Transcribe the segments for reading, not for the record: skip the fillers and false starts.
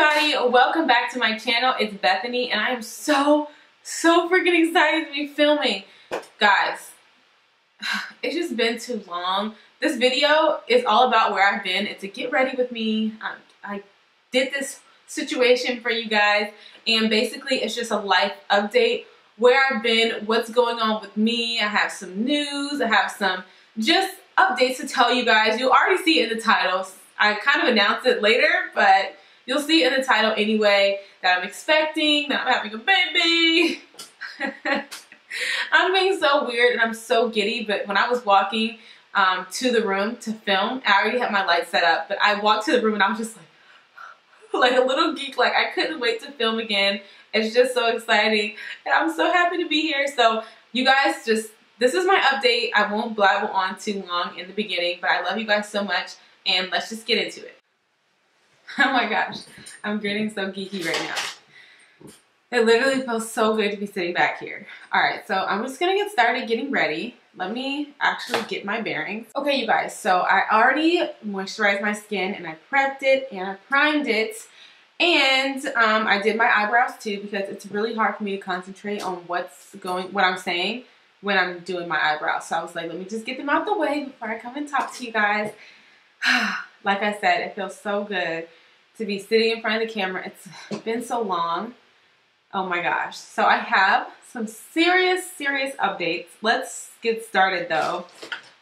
everybody, welcome back to my channel. It's Bethany and I am so freaking excited to be filming. Guys, it's just been too long. This video is all about where I've been. It's a get ready with me. I did this situation for you guys and basically it's just a life update, where I've been, what's going on with me. I have some news, I have some just updates to tell you guys. You'll already see it in the title. I kind of announced it later, but you'll see in the title anyway that I'm expecting, that I'm having a baby. I'm being so weird and I'm so giddy, but when I was walking to the room to film, I already had my lights set up, but I walked to the room and I was just like a little geek, like I couldn't wait to film again. It's just so exciting and I'm so happy to be here. So you guys, this is my update. I won't blabber on too long in the beginning, but I love you guys so much and let's just get into it. Oh my gosh, I'm getting so geeky right now. It literally feels so good to be sitting back here. Alright, so I'm just gonna get started getting ready. Let me actually get my bearings. Okay, you guys, so I already moisturized my skin and I prepped it and I primed it. And I did my eyebrows too because it's really hard for me to concentrate on what I'm saying when I'm doing my eyebrows. So I was like, let me just get them out the way before I come and talk to you guys. Like I said, it feels so good to be sitting in front of the camera. It's been so long. Oh my gosh. So I have some serious updates. Let's get started though.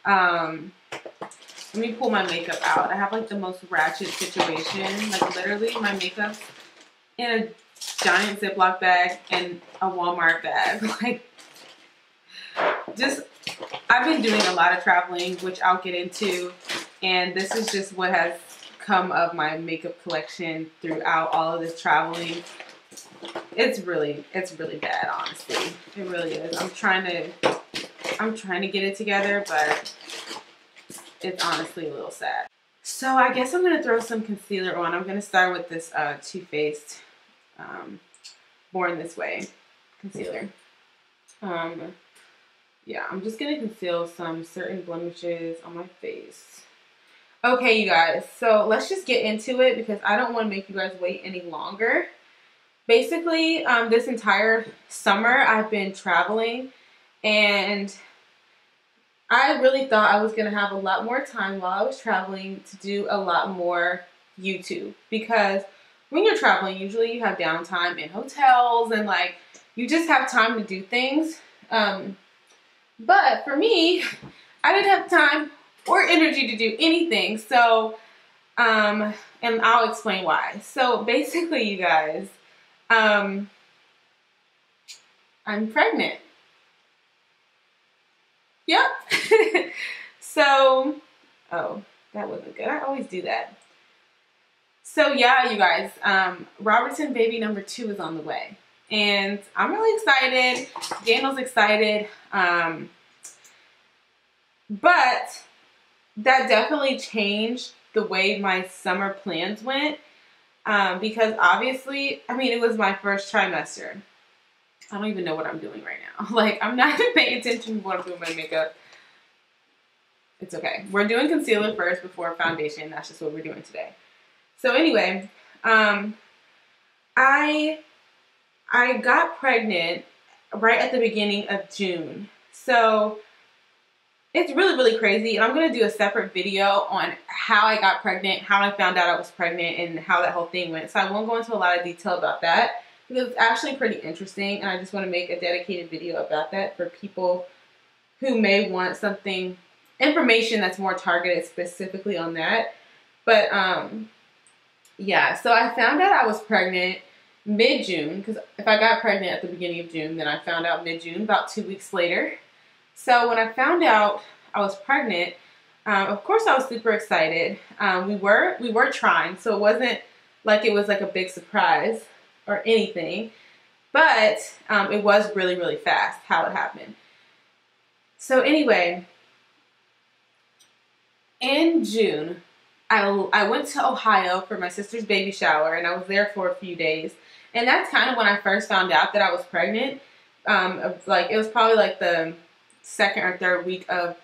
Let me pull my makeup out. I have like the most ratchet situation. Like literally my makeup's in a giant Ziploc bag and a Walmart bag. Like I've been doing a lot of traveling, which I'll get into. And this is just what has come of my makeup collection throughout all of this traveling. It's really bad, honestly. It really is. I'm trying to get it together, but it's honestly a little sad. So I guess I'm gonna throw some concealer on. I'm gonna start with this Too Faced Born This Way concealer. Yeah, I'm just gonna conceal some certain blemishes on my face. Okay, you guys, so let's just get into it because I don't want to make you guys wait any longer. Basically, this entire summer I've been traveling and I really thought I was going to have a lot more time while I was traveling to do a lot more YouTube, because when you're traveling, usually you have downtime in hotels and like you just have time to do things. But for me, I didn't have time or energy to do anything. So, and I'll explain why. So basically, you guys, I'm pregnant. Yep. So, oh, that wasn't good. I always do that. So yeah, you guys, Robertson baby number 2 is on the way. And I'm really excited. Daniel's excited. But that definitely changed the way my summer plans went. Because obviously, I mean, it was my first trimester. I don't even know what I'm doing right now. Like, I'm not even paying attention to what I'm doing with my makeup. It's okay. We're doing concealer first before foundation. That's just what we're doing today. So anyway, I got pregnant right at the beginning of June. So it's really crazy, and I'm going to do a separate video on how I got pregnant, how I found out I was pregnant, and how that whole thing went. So I won't go into a lot of detail about that because it's actually pretty interesting, and I just want to make a dedicated video about that for people who may want information that's more targeted specifically on that. But yeah, so I found out I was pregnant mid-June, because if I got pregnant at the beginning of June, then I found out mid-June, about 2 weeks later. So when I found out I was pregnant, of course I was super excited. We were trying, so it wasn't like it was like a big surprise or anything, but it was really fast how it happened. So anyway, in June, I went to Ohio for my sister's baby shower, and I was there for a few days, and that's kind of when I first found out that I was pregnant. Like it was probably like the second or third week of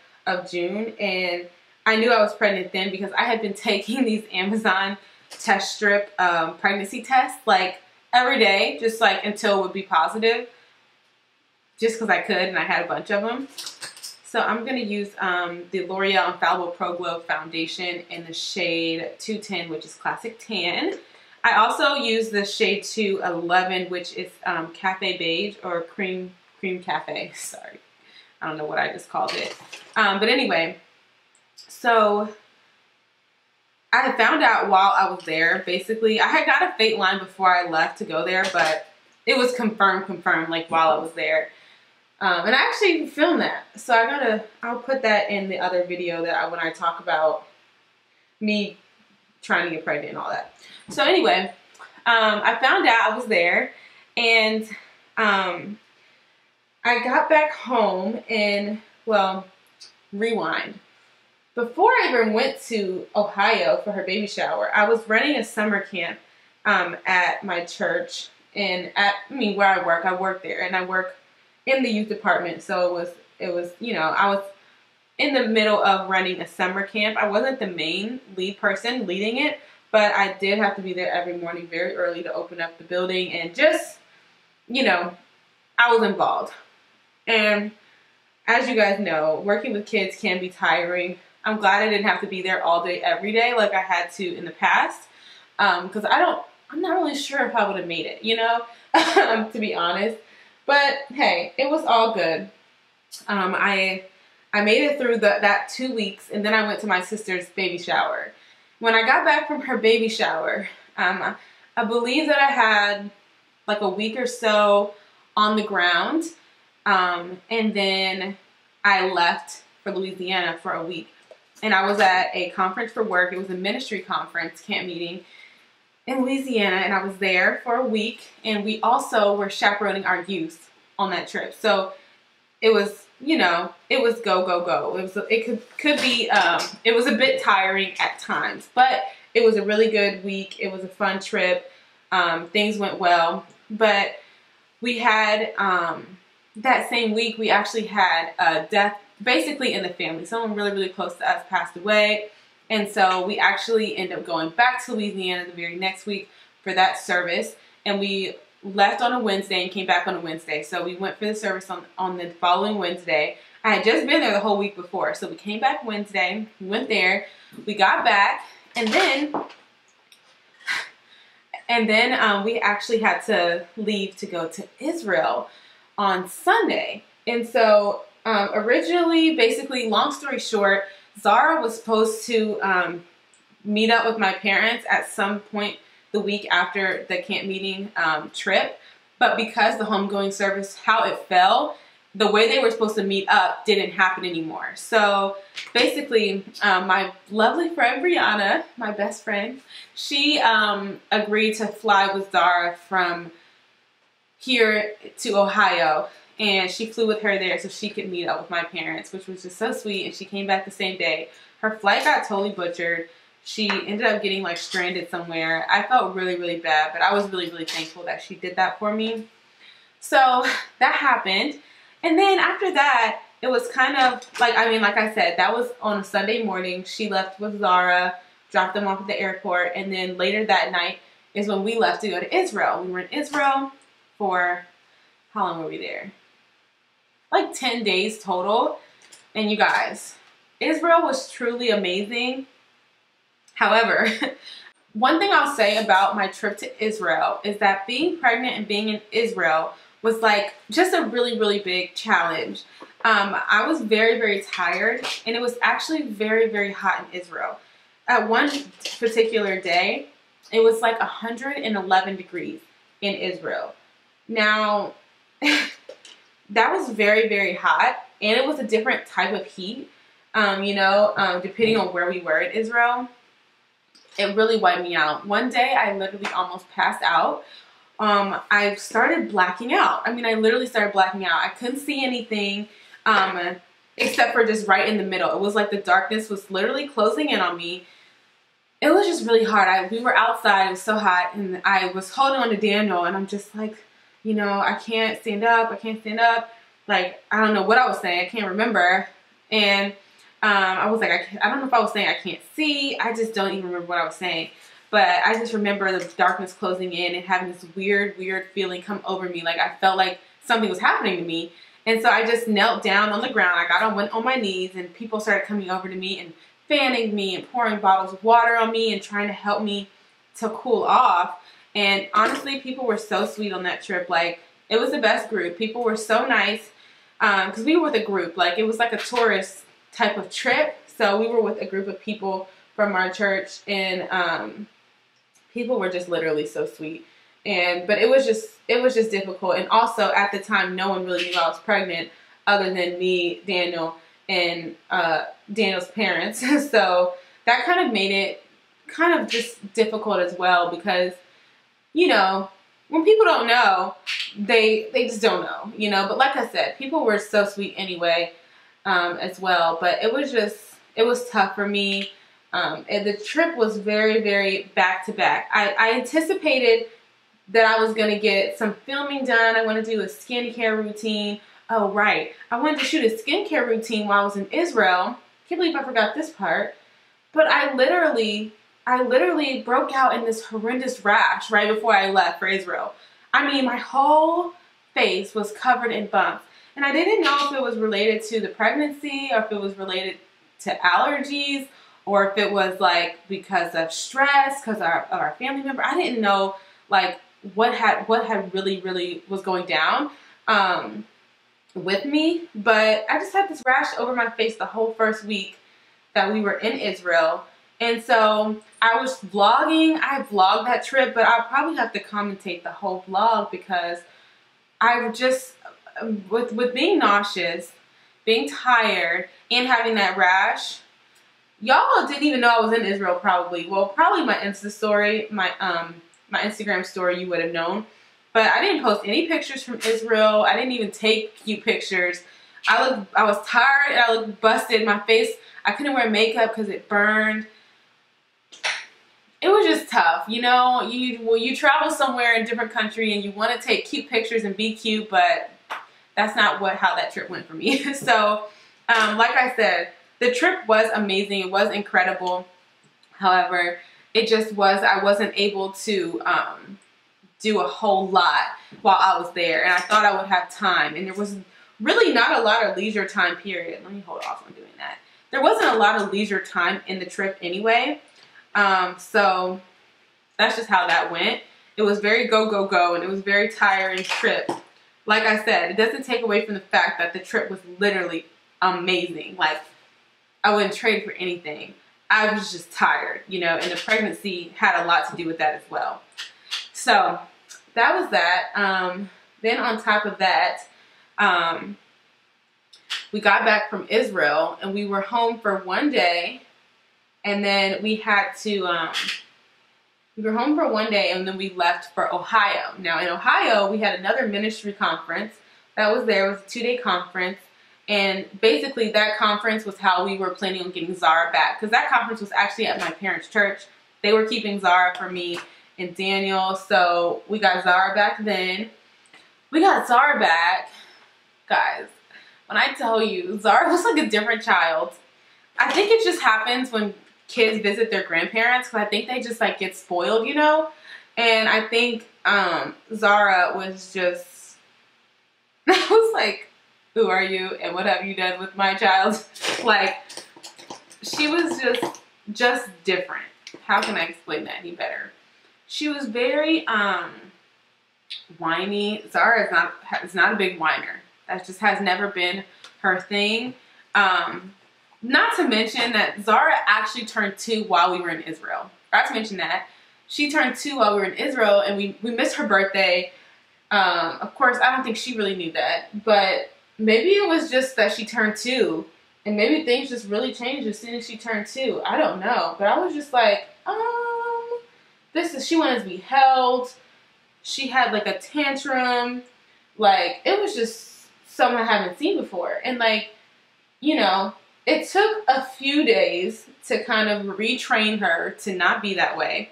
June, and I knew I was pregnant then because I had been taking these Amazon test strip pregnancy test, like every day, just like until it would be positive, just because I could and I had a bunch of them. So I'm going to use the L'Oreal Infallible Pro Glow Foundation in the shade 210, which is Classic Tan. I also use the shade 211, which is Cafe Beige, or Cream Cafe. Sorry, I don't know what I just called it. But anyway, so I found out while I was there, basically, I had got a fate line before I left to go there, but it was confirmed, like while I was there. And I actually filmed that. So I'll put that in the other video that when I talk about me trying to get pregnant and all that. So anyway, I found out I was there, and I got back home and, well, rewind. Before I even went to Ohio for her baby shower, I was running a summer camp at my church, and where I work there, and I work in the youth department. So it was, you know, I was in the middle of running a summer camp. I wasn't the main lead person leading it, but I did have to be there every morning very early to open up the building, and just, you know, I was involved. And as you guys know, working with kids can be tiring. I'm glad I didn't have to be there all day, every day, like I had to in the past. Because I'm not really sure if I would have made it, you know, to be honest. But hey, it was all good. I made it through that 2 weeks, and then I went to my sister's baby shower. When I got back from her baby shower, I believe that I had like a week or so on the ground, and then I left for Louisiana for a week. And I was at a conference for work. It was a ministry conference, camp meeting in Louisiana, and I was there for a week, and we also were chaperoning our youth on that trip. So it was, you know, it was go, go, go. It could be, it was a bit tiring at times, but it was a really good week. It was a fun trip. Things went well, but we had, that same week, we actually had a death basically in the family. Someone really, really close to us passed away. And so we actually ended up going back to Louisiana the very next week for that service. And we left on a Wednesday and came back on a Wednesday. So we went for the service on the following Wednesday. I had just been there the whole week before. So we came back Wednesday, we went there, we got back, and then we actually had to leave to go to Israel on Sunday. And so originally, basically, long story short, Zara was supposed to meet up with my parents at some point the week after the camp meeting trip. But because the homegoing service, how it fell, the way they were supposed to meet up didn't happen anymore. So basically, my lovely friend Brianna, my best friend, she agreed to fly with Zara from here to Ohio. And she flew with her there so she could meet up with my parents, which was just so sweet. And she came back the same day. Her flight got totally butchered. She ended up getting like stranded somewhere. I felt really, really bad, but I was really, really thankful that she did that for me. So that happened. And then after that, it was kind of like, like I said, that was on a Sunday morning. She left with Zara, dropped them off at the airport. And then later that night is when we left to go to Israel. We were in Israel for, how long were we there? Like 10 days total. And you guys, Israel was truly amazing. However, one thing I'll say about my trip to Israel is that being pregnant and being in Israel was like just a really, really big challenge. I was very, very tired, and it was actually very, very hot in Israel. At one particular day, it was like 111 degrees in Israel. Now, that was very, very hot, and it was a different type of heat, depending on where we were in Israel. It really wiped me out. One day, I literally almost passed out. I started blacking out. I literally started blacking out. I couldn't see anything except for just right in the middle. It was like the darkness was literally closing in on me. It was just really hard. We were outside. It was so hot, and I was holding on to Daniel, and I'm just like, I can't stand up. I can't stand up. Like, I don't know what I was saying. I can't remember. And I was like, I don't know if I was saying I can't see. I just don't even remember what I was saying. But I just remember the darkness closing in and having this weird feeling come over me. Like I felt like something was happening to me. And so I just knelt down on the ground. I went on my knees, and people started coming over to me and fanning me and pouring bottles of water on me and trying to help me to cool off. And honestly, people were so sweet on that trip. Like, it was the best group. People were so nice because we were with a group. Like, it was like a tourist type of trip. So we were with a group of people from our church, and people were just literally so sweet. But it was just difficult. And also at the time, no one really knew I was pregnant other than me, Daniel, and Daniel's parents. So that kind of made it kind of just difficult as well, because, you know, when people don't know, they just don't know, you know. But like I said, people were so sweet anyway, as well. But it was tough for me. And the trip was very back to back. I anticipated that I was going to get some filming done. I want to do a skincare routine. Oh, right. I wanted to shoot a skincare routine while I was in Israel. Can't believe I forgot this part. But I literally broke out in this horrendous rash right before I left for Israel. I mean, my whole face was covered in bumps. And I didn't know if it was related to the pregnancy, or if it was related to allergies, or if it was like because of stress, because of our family member. I didn't know like what had really was going down with me. But I just had this rash over my face the whole first week that we were in Israel. And so I was vlogging. I vlogged that trip, but I'll probably have to commentate the whole vlog, because I just, with being nauseous, being tired, and having that rash, y'all didn't even know I was in Israel probably. Well, probably my Insta story, my Instagram story, you would have known. But I didn't post any pictures from Israel. I didn't even take cute pictures. I was tired, and I looked busted. My face, I couldn't wear makeup because it burned. It was just tough, you know. You travel somewhere in a different country and you want to take cute pictures and be cute, but that's not how that trip went for me. So, like I said, the trip was amazing. It was incredible. However, it just was, I wasn't able to do a whole lot while I was there, and I thought I would have time, and there was really not a lot of leisure time period. Let me hold off on doing that. There wasn't a lot of leisure time in the trip anyway. So that's just how that went. It was very go, and it was very tiring trip. Like I said, it doesn't take away from the fact that the trip was literally amazing. Like, I wouldn't trade for anything. I was just tired, you know, and the pregnancy had a lot to do with that as well. So that was that. Then on top of that, we got back from Israel, and we were home for one day. And then we had to, we were home for one day, and then we left for Ohio. Now in Ohio, we had another ministry conference that was there. It was a 2-day conference. And basically that conference was how we were planning on getting Zara back. Because that conference was actually at my parents' church. They were keeping Zara for me and Daniel. So we got Zara back then. We got Zara back. Guys, when I tell you, Zara was like a different child. I think it just happens when kids visit their grandparents, because I think they just like get spoiled, you know. And I think Zara was just, I was like, who are you and what have you done with my child? Like, she was just different. How can I explain that any better? She was very whiny. Zara is not a big whiner. That just has never been her thing. Not to mention that Zara actually turned 2 while we were in Israel. Forgot to mention that. She turned 2 while we were in Israel, and we missed her birthday. Of course, I don't think she really knew that. But maybe it was just that she turned 2. And maybe things just really changed as soon as she turned 2. I don't know. But I was just like, she wanted to be held. She had like a tantrum. Like, it was just something I haven't seen before. And like, you know, it took a few days to kind of retrain her to not be that way.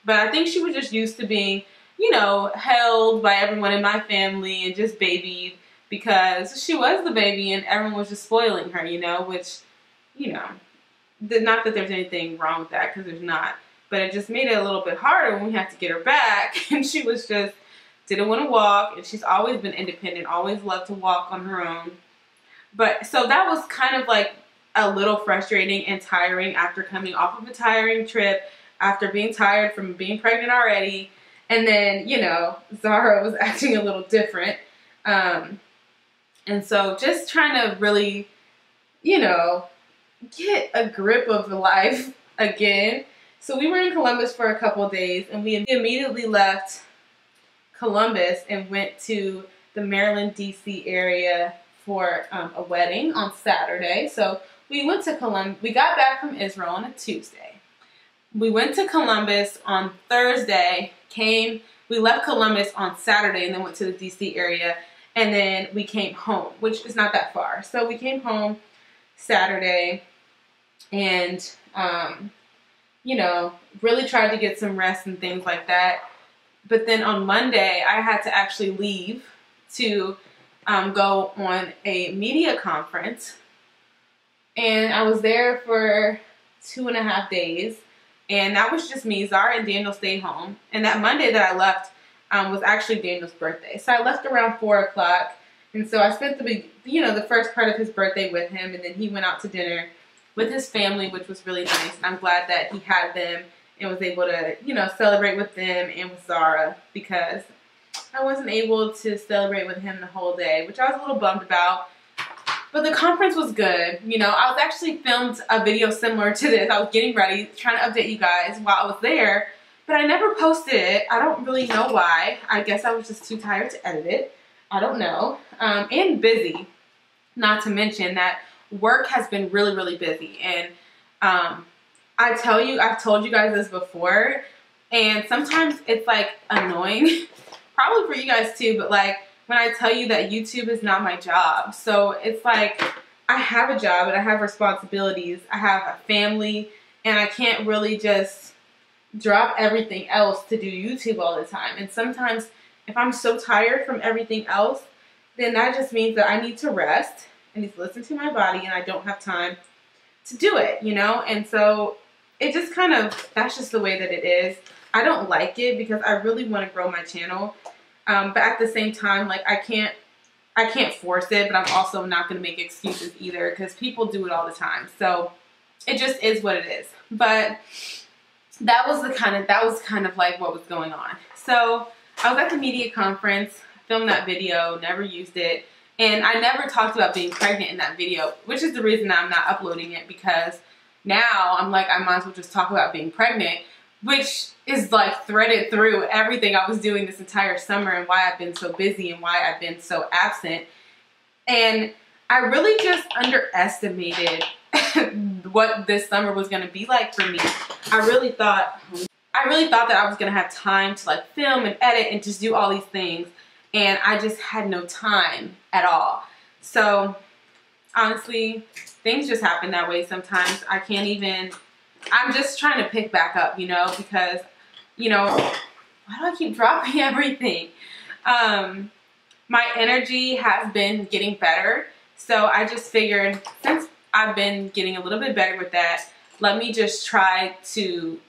But I think she was just used to being, you know, held by everyone in my family and just babied, because she was the baby and everyone was just spoiling her, you know, which, you know, not that there's anything wrong with that, because there's not. but it just made it a little bit harder when we had to get her back. And she was just, didn't want to walk. And she's always been independent, always loved to walk on her own. But so that was kind of like a little frustrating and tiring after coming off of a tiring trip, after being tired from being pregnant already. And then, you know, Zara was acting a little different. And so just trying to really, you know, get a grip of life again. So we were in Columbus for a couple of days, and we immediately left Columbus and went to the Maryland, D.C. area for a wedding on Saturday. So we went to Columbus. We got back from Israel on a Tuesday. We went to Columbus on Thursday, we left Columbus on Saturday and then went to the D.C. area, and then we came home, which is not that far. So we came home Saturday and, you know, really tried to get some rest and things like that. But then on Monday, I had to actually leave to go on a media conference. And I was there for 2.5 days. And that was just me. Zara and Daniel stayed home. And that Monday that I left was actually Daniel's birthday. So I left around 4 o'clock. And so I spent the first part of his birthday with him. And then he went out to dinner with his family, which was really nice. And I'm glad that he had them and was able to, you know, celebrate with them and with Zara, because I wasn't able to celebrate with him the whole day, which I was a little bummed about. But the conference was good. You know, I was actually filmed a video similar to this. I was getting ready, trying to update you guys while I was there, but I never posted it. I don't really know why. I guess I was just too tired to edit it. I don't know. And busy. Not to mention that work has been really, really busy. And I've told you guys this before, and sometimes it's like annoying, probably for you guys too, but like when I tell you that YouTube is not my job. So it's like I have a job and I have responsibilities. I have a family, and I can't really just drop everything else to do YouTube all the time. And sometimes if I'm so tired from everything else, then that just means that I need to rest. I need to listen to my body, and I don't have time to do it, you know? And so it just kind of, that's just the way that it is. I don't like it because I really want to grow my channel. But at the same time, like I can't force it, but I'm also not going to make excuses either, because people do it all the time. So it just is what it is. But that was kind of like what was going on. So I was at the media conference, filmed that video, never used it. And I never talked about being pregnant in that video, which is the reason I'm not uploading it, because now I'm like, I might as well just talk about being pregnant, which is like threaded through everything I was doing this entire summer and why I've been so busy and why I've been so absent. And I really just underestimated what this summer was going to be like for me. I really thought that I was going to have time to like film and edit and just do all these things. And I just had no time at all. So honestly, things just happen that way sometimes. I'm just trying to pick back up, you know, because, you know, why do I keep dropping everything? My energy has been getting better. So I just figured, since I've been getting a little bit better with that, let me just try to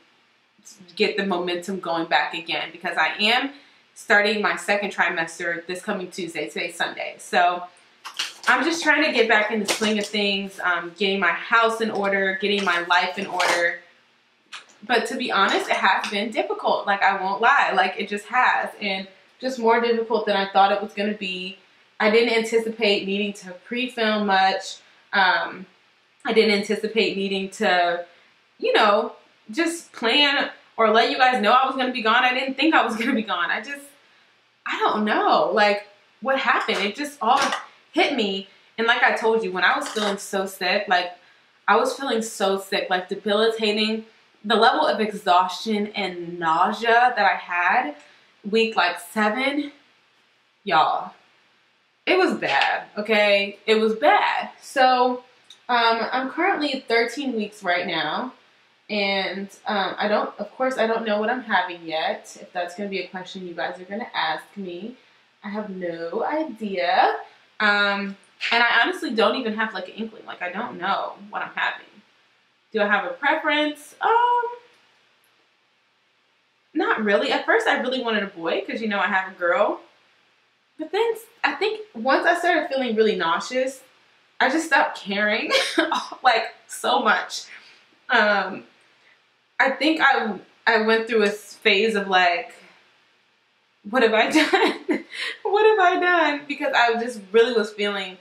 get the momentum going back again, because I am starting my second trimester this coming Tuesday. Today's Sunday. So I'm just trying to get back in the swing of things, getting my house in order, getting my life in order. But to be honest, it has been difficult. Like, I won't lie. Like, it just has. And just more difficult than I thought it was going to be. I didn't anticipate needing to pre-film much. I didn't anticipate needing to, you know, just plan or let you guys know I was going to be gone. I didn't think I was going to be gone. I don't know. Like, what happened? It just all hit me. And like I told you, when I was feeling so sick, like debilitating, the level of exhaustion and nausea that I had week like 7, y'all, it was bad. Okay, it was bad. So I'm currently 13 weeks right now, and of course I don't know what I'm having yet. If that's going to be a question you guys are going to ask me, I have no idea. And I honestly don't even have like an inkling. Like, I don't know what I'm having. Do I have a preference? not really. At first, I really wanted a boy because, you know, I have a girl. But then I think once I started feeling really nauseous, I just stopped caring like so much. I think I went through a phase of like, what have I done? What have I done? Because I just really was feeling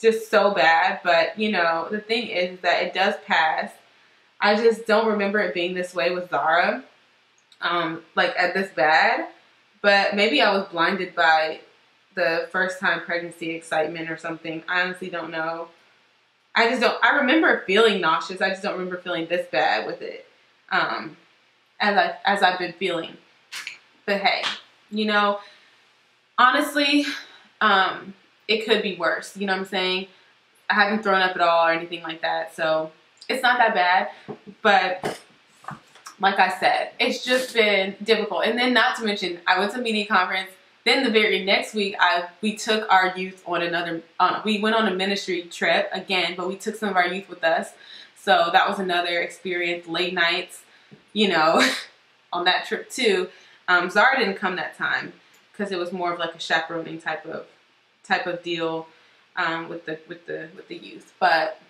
just so bad. But, you know, the thing is that it does pass. I just don't remember it being this way with Zara, like at this bad. But maybe I was blinded by the first time pregnancy excitement or something. I honestly don't know. I remember feeling nauseous. I just don't remember feeling this bad with it, as I've been feeling. But hey, you know, honestly, it could be worse. You know what I'm saying? I haven't thrown up at all or anything like that, so it's not that bad. But like I said, it's just been difficult. And then not to mention, I went to a media conference. Then the very next week, we took our youth on we went on a ministry trip again, but we took some of our youth with us. So that was another experience, late nights, you know, on that trip too. Zara didn't come that time because it was more of like a chaperoning type of deal with the youth. But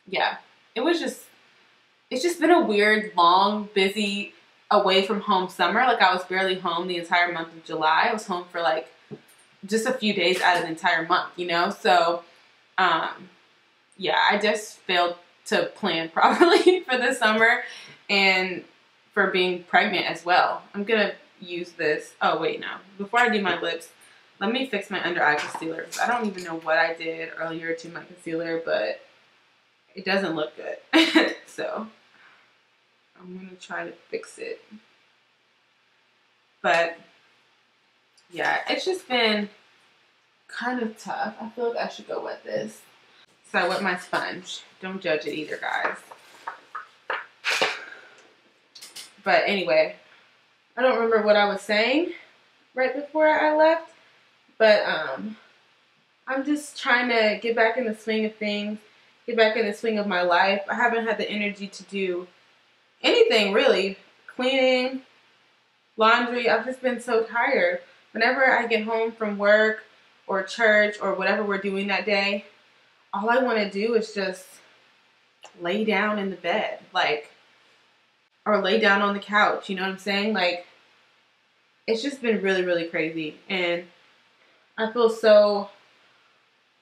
yeah, it's just been a weird, long, busy, away from home summer. Like I was barely home the entire month of July. I was home for like just a few days out of the entire month, you know? So, yeah, I just failed to plan properly for the summer and for being pregnant as well. I'm gonna use this. Oh, wait, no. Before I do my lips, let me fix my under eye concealer. I don't even know what I did earlier to my concealer, but it doesn't look good. So I'm gonna try to fix it. But yeah, it's just been kind of tough. I feel like I should go wet this. So I wet my sponge. Don't judge it either, guys. But anyway, I don't remember what I was saying right before I left. But I'm just trying to get back in the swing of things, get back in the swing of my life. I haven't had the energy to do anything really. Cleaning, laundry. I've just been so tired. Whenever I get home from work or church or whatever we're doing that day, all I want to do is just lay down in the bed, like, or lay down on the couch. You know what I'm saying? Like, it's just been really, really crazy. And I feel so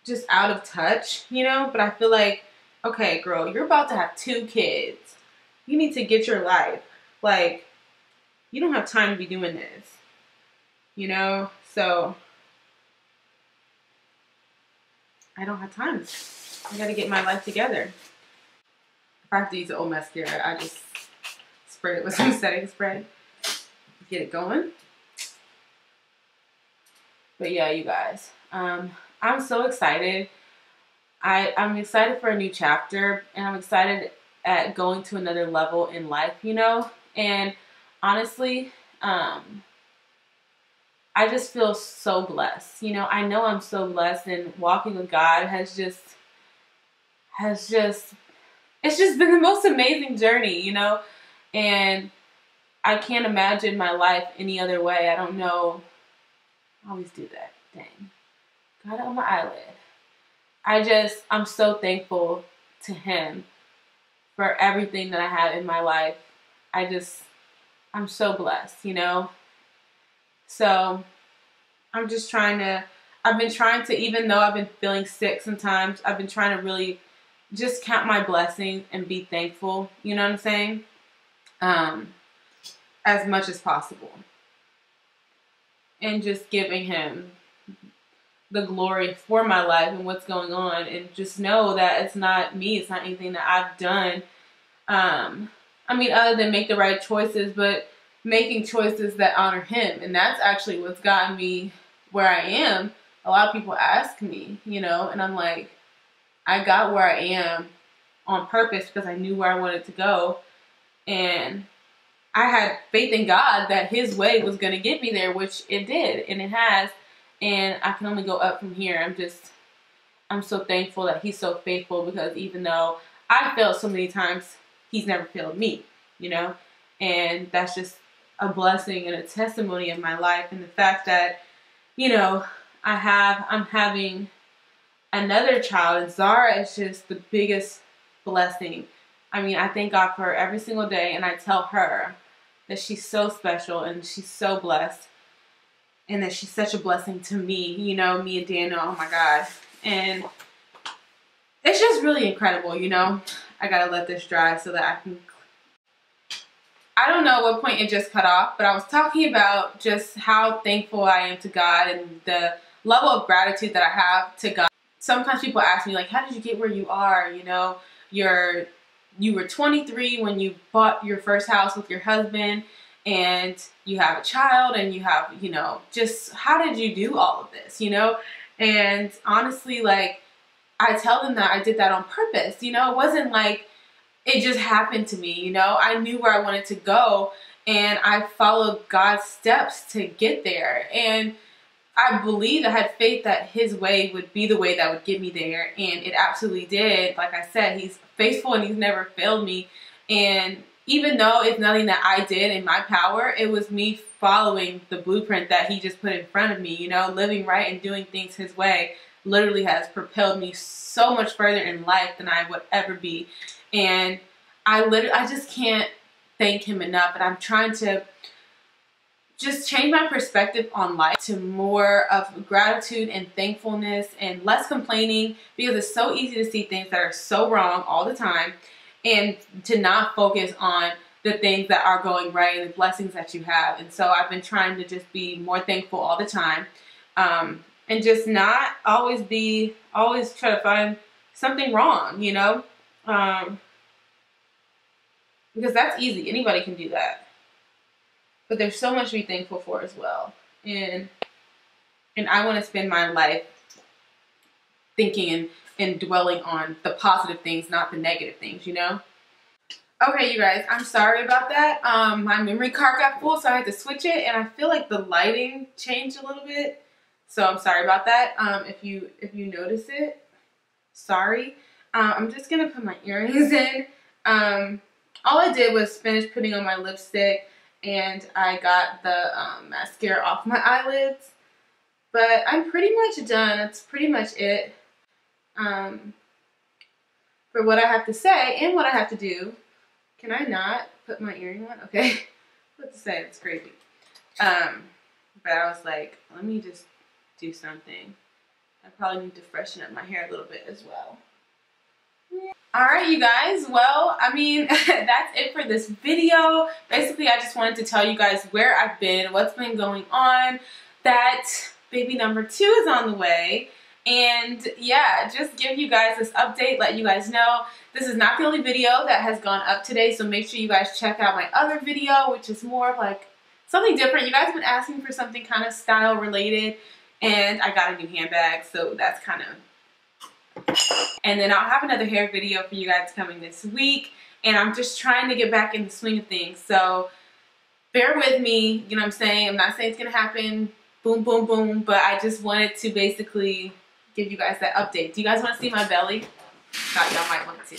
just out of touch, you know? But I feel like, okay, girl, you're about to have 2 kids. You need to get your life. Like, you don't have time to be doing this, you know? So, I don't have time. I gotta get my life together. If I have to use an old mascara, I just spray it with some setting spray. Get it going. But yeah, you guys, I'm so excited. I'm excited for a new chapter, and I'm excited at going to another level in life, you know? And honestly, I just feel so blessed. You know, I know I'm so blessed, and walking with God has just it's just been the most amazing journey, you know? And I can't imagine my life any other way. I don't know. I always do that. Dang. Got it on my eyelid. I'm so thankful to Him for everything that I have in my life. I'm so blessed, you know? So I've been trying to, even though I've been feeling sick sometimes, I've been trying to really just count my blessings and be thankful, you know what I'm saying? As much as possible. And just giving Him the glory for my life and what's going on, and just know that it's not me, it's not anything that I've done. I mean, other than make the right choices, but making choices that honor Him. And that's actually what's gotten me where I am. A lot of people ask me, you know, and I'm like, I got where I am on purpose because I knew where I wanted to go. And I had faith in God that His way was going to get me there, which it did, and it has. And I can only go up from here. I'm so thankful that He's so faithful, because even though I failed so many times, He's never failed me, you know? And that's just a blessing and a testimony in my life. And the fact that, you know, I'm having another child, and Zara is just the biggest blessing. I mean, I thank God for her every single day, and I tell her that she's so special and she's so blessed, and that she's such a blessing to me, you know, me and Daniel, oh my God. And it's just really incredible, you know. I gotta let this dry so that I can, I don't know what point it just cut off, but I was talking about just how thankful I am to God and the level of gratitude that I have to God. Sometimes people ask me, like, how did you get where you are? You know, you were 23 when you bought your first house with your husband, and you have a child, and you have, you know, just how did you do all of this, you know? And honestly, like, I tell them that I did that on purpose, you know? It wasn't like it just happened to me, you know? I knew where I wanted to go, and I followed God's steps to get there. And I believed, I had faith that his way would be the way that would get me there, and it absolutely did. Like I said, he's faithful and he's never failed me. And even though it's nothing that I did in my power, it was me following the blueprint that he just put in front of me, you know, living right and doing things his way literally has propelled me so much further in life than I would ever be. And I just can't thank him enough. And I'm trying to just change my perspective on life to more of gratitude and thankfulness and less complaining, because it's so easy to see things that are so wrong all the time and to not focus on the things that are going right and the blessings that you have. And so I've been trying to just be more thankful all the time, and just not always try to find something wrong, you know, because that's easy. Anybody can do that. But there's so much to be thankful for as well. And I want to spend my life thinking and dwelling on the positive things, not the negative things, you know? Okay, you guys, I'm sorry about that. My memory card got full, so I had to switch it, and I feel like the lighting changed a little bit. So I'm sorry about that. If you notice it, sorry. I'm just gonna put my earrings in. All I did was finish putting on my lipstick, and I got the mascara off my eyelids, but I'm pretty much done. That's pretty much it for what I have to say and what I have to do. Can I not put my earring on? Okay, what to say? It's crazy. But I was like, let me just do something. I probably need to freshen up my hair a little bit as well. Alright, you guys, well, I mean, that's it for this video. Basically, I just wanted to tell you guys where I've been, what's been going on, that baby number 2 is on the way, and yeah, just give you guys this update, let you guys know. This is not the only video that has gone up today, so make sure you guys check out my other video, which is more of like something different. You guys have been asking for something kind of style related, and I got a new handbag, so that's kind of... And then I'll have another hair video for you guys coming this week, and I'm just trying to get back in the swing of things, so bear with me, you know what I'm saying? I'm not saying it's gonna happen boom boom boom, but I just wanted to basically give you guys that update. Do you guys want to see my belly? Thought y'all might want to.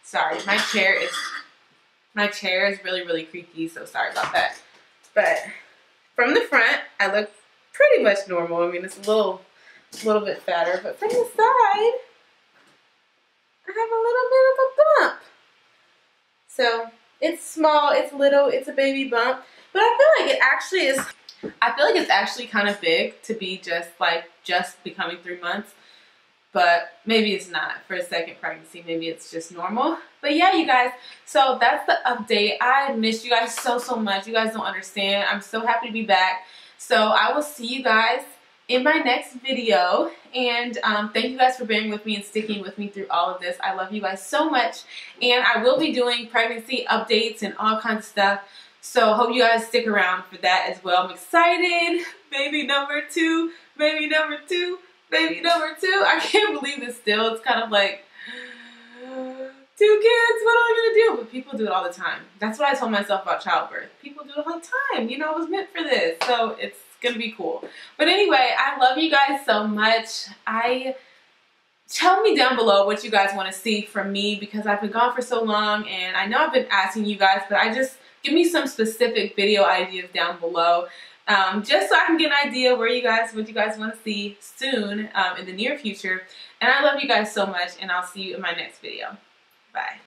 Sorry, my chair is really creaky, so sorry about that. But from the front, I look pretty much normal. I mean, it's a little bit fatter, but from the side, I have a little bit of a bump. So it's small, it's little, it's a baby bump, but I feel like it actually is. I feel like it's actually kind of big to be just becoming 3 months, but maybe it's not for a second pregnancy. Maybe it's just normal. But yeah, you guys, so that's the update. I missed you guys so much. You guys don't understand. I'm so happy to be back. So I will see you guys in my next video, and thank you guys for bearing with me and sticking with me through all of this. I love you guys so much, and I will be doing pregnancy updates and all kinds of stuff, so hope you guys stick around for that as well. I'm excited. Baby number 2, baby number 2, baby number 2. I can't believe it still. It's kind of like 2 kids, what am I gonna do? But people do it all the time. That's what I told myself about childbirth. People do it all the time. You know, I was meant for this, so it's gonna be cool. But anyway, I love you guys so much. Tell me down below what you guys want to see from me, because I've been gone for so long, and I know I've been asking you guys, but I just give me some specific video ideas down below. Just so I can get an idea what you guys want to see soon in the near future. And I love you guys so much, and I'll see you in my next video. Bye.